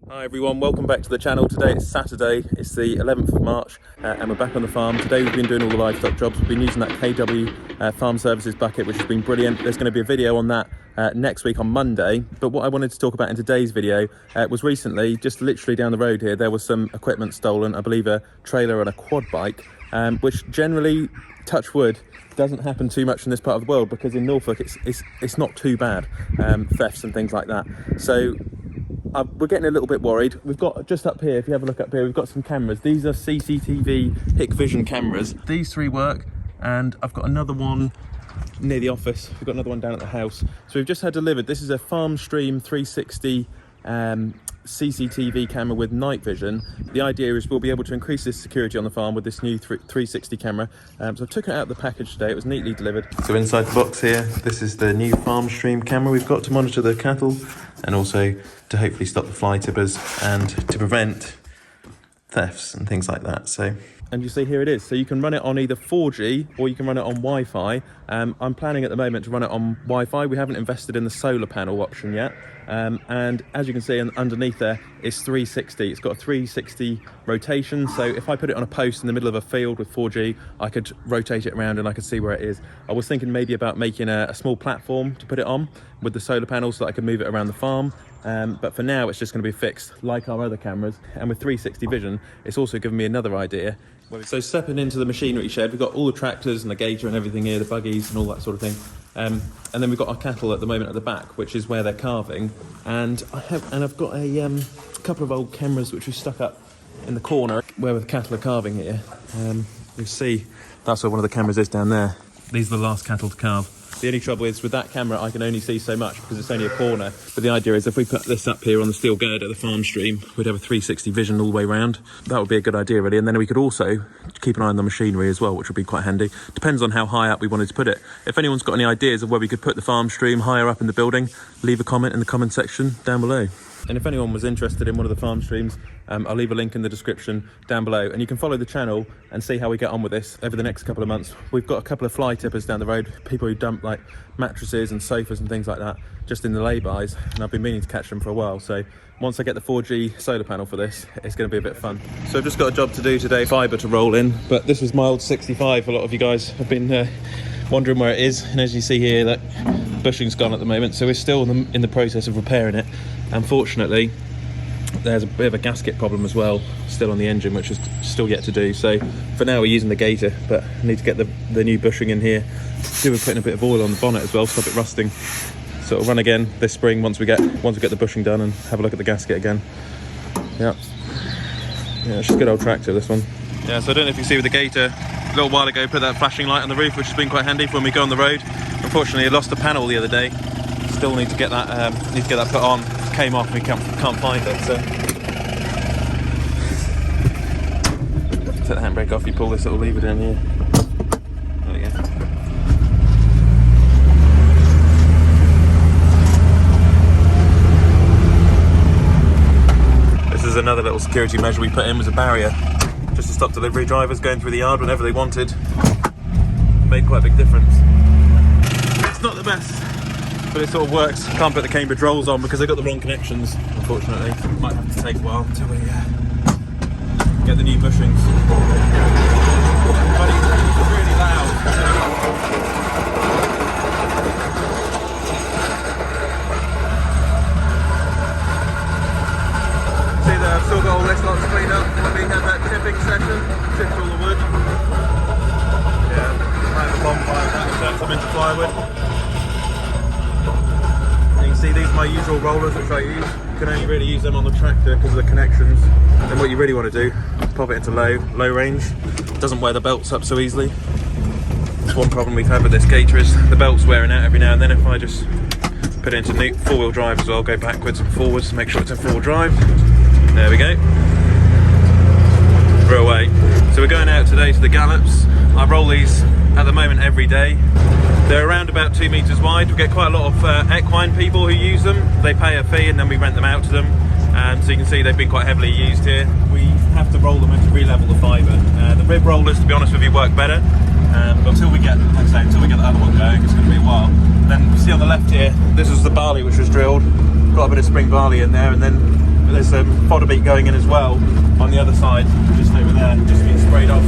Hi everyone, welcome back to the channel. Today it's Saturday, it's the 11th of March and we're back on the farm. Today we've been doing all the livestock jobs. We've been using that KW Farm Services bucket, which has been brilliant. There's going to be a video on that next week on Monday. But what I wanted to talk about in today's video was recently, just literally down the road here, there was some equipment stolen. I believe a trailer and a quad bike, which generally, touch wood, doesn't happen too much in this part of the world because in Norfolk it's not too bad, thefts and things like that. So we're getting a little bit worried. We've got just up here, if you have a look up here, we've got some cameras. These are CCTV Hikvision cameras. These three work, and I've got another one near the office. We've got another one down at the house. So we've just had delivered. This is a Farmstream 360 CCTV camera with night vision. The idea is we'll be able to increase this security on the farm with this new 360 camera. So I took it out of the package today. It was neatly delivered. So inside the box here, this is the new Farmstream camera we've got to monitor the cattle and also to hopefully stop the fly tippers and to prevent thefts and things like that. So, and you see here it is. So you can run it on either 4G or you can run it on Wi-Fi. I'm planning at the moment to run it on Wi-Fi. We haven't invested in the solar panel option yet. And as you can see underneath there, it's 360. It's got a 360 rotation. So if I put it on a post in the middle of a field with 4G, I could rotate it around and I could see where it is. I was thinking maybe about making a small platform to put it on with the solar panel so that I could move it around the farm. But for now, it's just going to be fixed like our other cameras. And with 360 vision, it's also given me another idea. So stepping into the machinery shed, we've got all the tractors and the gator and everything here, the buggies and all that sort of thing. And then we've got our cattle at the moment at the back, which is where they're calving. And I've got a couple of old cameras which we've stuck up in the corner where the cattle are calving here. You see, that's where one of the cameras is down there. These are the last cattle to calve. The only trouble is with that camera, I can only see so much because it's only a corner. But the idea is if we put this up here on the steel girder, the Farmstream, we'd have a 360 vision all the way around. That would be a good idea, really. And then we could also keep an eye on the machinery as well, which would be quite handy. Depends on how high up we wanted to put it. If anyone's got any ideas of where we could put the Farmstream higher up in the building, leave a comment in the comment section down below. And if anyone was interested in one of the Farmstreams, I'll leave a link in the description down below, and you can follow the channel and see how we get on with this over the next couple of months. We've got a couple of fly tippers down the road, people who dump like mattresses and sofas and things like that just in the lay-bys, and I've been meaning to catch them for a while. So once I get the 4G solar panel for this, it's going to be a bit fun. So I've just got a job to do today, fibre to roll in, but this was my old 65. A lot of you guys have been wondering where it is, and as you see here, that bushing's gone at the moment, so we're still in the process of repairing it. Unfortunately, there's a bit of a gasket problem as well, still on the engine, which is still yet to do. So for now we're using the gator, but I need to get the new bushing in here. We're putting a bit of oil on the bonnet as well, stop it rusting. So it'll run again this spring once we get the bushing done and have a look at the gasket again. Yeah, it's just a good old tractor, this one. Yeah, so I don't know if you see with the gator, a little while ago put that flashing light on the roof, which has been quite handy for when we go on the road. Unfortunately I lost the panel the other day. Still need to get that put on. It came off and we can't find it, so take the handbrake off, you pull this little lever down here. There we go. This is another little security measure we put in, was a barrier just to stop delivery drivers going through the yard whenever they wanted. Made quite a big difference. It's not the best, but it sort of works. Can't put the Cambridge rolls on because I got the wrong connections, unfortunately. Might have to take a while until we get the new bushings. But it's really loud. See there, I've still got all this lot to clean up. We had that tipping session, tipped all the wood. Yeah, I have a bonfire that turned some into plywood. See, these are my usual rollers which I use. You can only really use them on the tractor because of the connections. And what you really want to do is pop it into low range. It doesn't wear the belts up so easily. That's one problem we've had with this gator, is the belt's wearing out every now and then. If I just put it into four-wheel drive as well, go backwards and forwards to make sure it's in four-wheel drive. There we go. Throw away. So we're going out today to the gallops. I roll these at the moment every day. They're around about 2 meters wide. We get quite a lot of equine people who use them. They pay a fee and then we rent them out to them. So you can see they've been quite heavily used here. We have to roll them and to re-level the fibre. The rib rollers, to be honest with you, work better. But until we get, like I say, until we get the other one going, it's going to be a while. And then you see on the left here, this is the barley which was drilled. Got a bit of spring barley in there, and then but there's some fodder beat going in as well on the other side, just over there, just being sprayed off.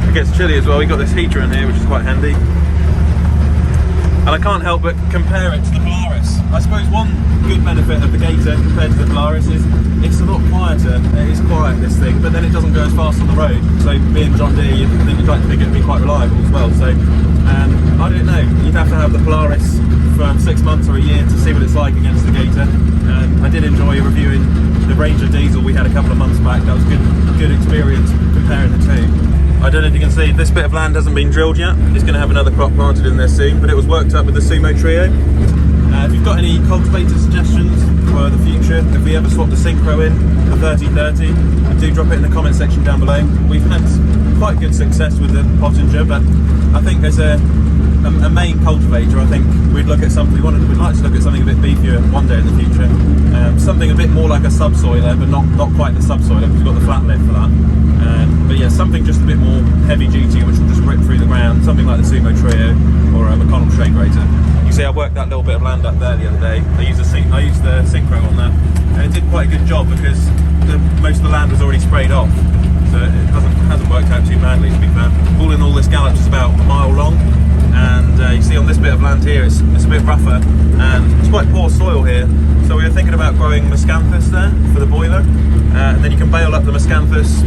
It gets chilly as well. We've got this heater in here, which is quite handy. And I can't help but compare it to the Polaris. I suppose one good benefit of the Gator compared to the Polaris is it's a lot quieter. It is quiet, this thing, but then it doesn't go as fast on the road. So being John Deere, you'd like to think it would be quite reliable as well. So I don't know, you'd have to have the Polaris for 6 months or a year to see what it's like against the Gator. I did enjoy reviewing the Ranger diesel we had a couple of months back. That was a good experience comparing the two. I don't know if you can see, this bit of land hasn't been drilled yet. It's going to have another crop planted in there soon, but it was worked up with the Sumo Trio. If you've got any cultivator suggestions for the future, if we ever swap the Synchro in for 3030, do drop it in the comment section down below. We've had quite good success with the Pottinger, but I think there's a main cultivator. I think we'd look at something, we'd like to look at something a bit beefier one day in the future. Something a bit more like a subsoiler, but not quite the subsoiler, because we've got the flat lid for that. But yeah, something just a bit more heavy duty, which will just rip through the ground, something like the Sumo Trio or a McConnell shade grater. You see, I worked that little bit of land up there the other day. I used the Synchro on that, and it did quite a good job because most of the land was already sprayed off, so it hasn't worked out too badly, to be fair. All in all, this gallop's is about a mile long, and you see on this bit of land here, it's a bit rougher, and it's quite poor soil here. So we were thinking about growing miscanthus there for the boiler, and then you can bale up the miscanthus,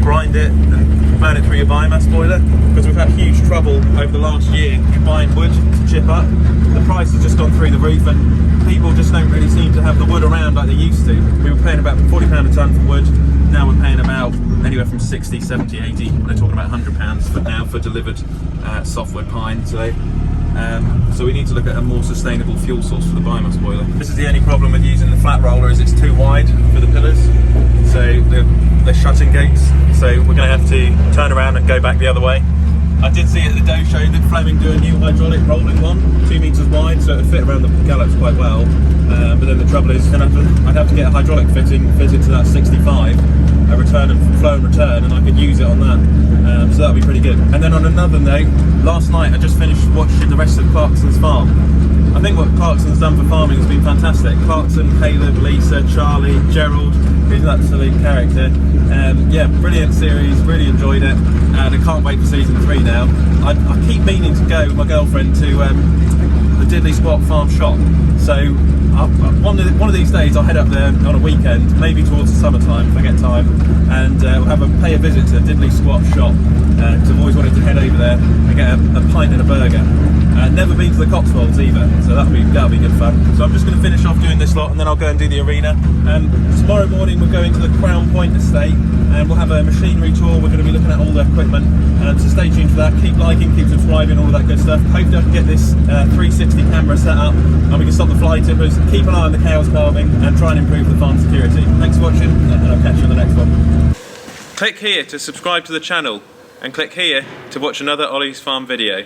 grind it and burn it through your biomass boiler, because we've had huge trouble over the last year in buying wood to chip up. The price has just gone through the roof, and people just don't really seem to have the wood around like they used to. We were paying about £40 a tonne for wood. Now we're paying about anywhere from 60, 70, 80. They're talking about £100 for now for delivered softwood pine. So we need to look at a more sustainable fuel source for the biomass boiler. This is the only problem with using the flat roller, is it's too wide for the pillars. So they're shutting gates. So we're going to have to turn around and go back the other way. I did see at the dough show that Fleming do a new hydraulic rolling one, 2 metres wide, so it would fit around the gallops quite well. But then the trouble is, I'd have to get a hydraulic fitting, fit it to that 65, a return and flow and return, and I could use it on that. So that would be pretty good. And then on another note, last night I just finished watching the rest of Clarksons' farm. I think what Clarksons done for farming has been fantastic. Clarkson, Caleb, Lisa, Charlie, Gerald, who's an absolute character. Yeah, brilliant series, really enjoyed it, and I can't wait for season 3 now. I keep meaning to go with my girlfriend to the Diddley Squat Farm shop, so one of these days I'll head up there on a weekend, maybe towards the summertime if I get time, and we'll pay a visit to the Diddley Squat shop, because I've always wanted to head over there and get a pint and a burger. Never been to the Cotswolds either, so that'll be good fun. So I'm just going to finish off doing this lot, and then I'll go and do the arena. Tomorrow morning we're going to the Crown Point estate, and we'll have a machinery tour. We're going to be looking at all the equipment, so stay tuned for that. Keep liking, keep subscribing, all of that good stuff. Hopefully I can get this 360 camera set up, and we can stop the fly tippers, keep an eye on the cows calving, and try and improve the farm security. Thanks for watching, and I'll catch you on the next one. Click here to subscribe to the channel, and click here to watch another Olly's Farm video.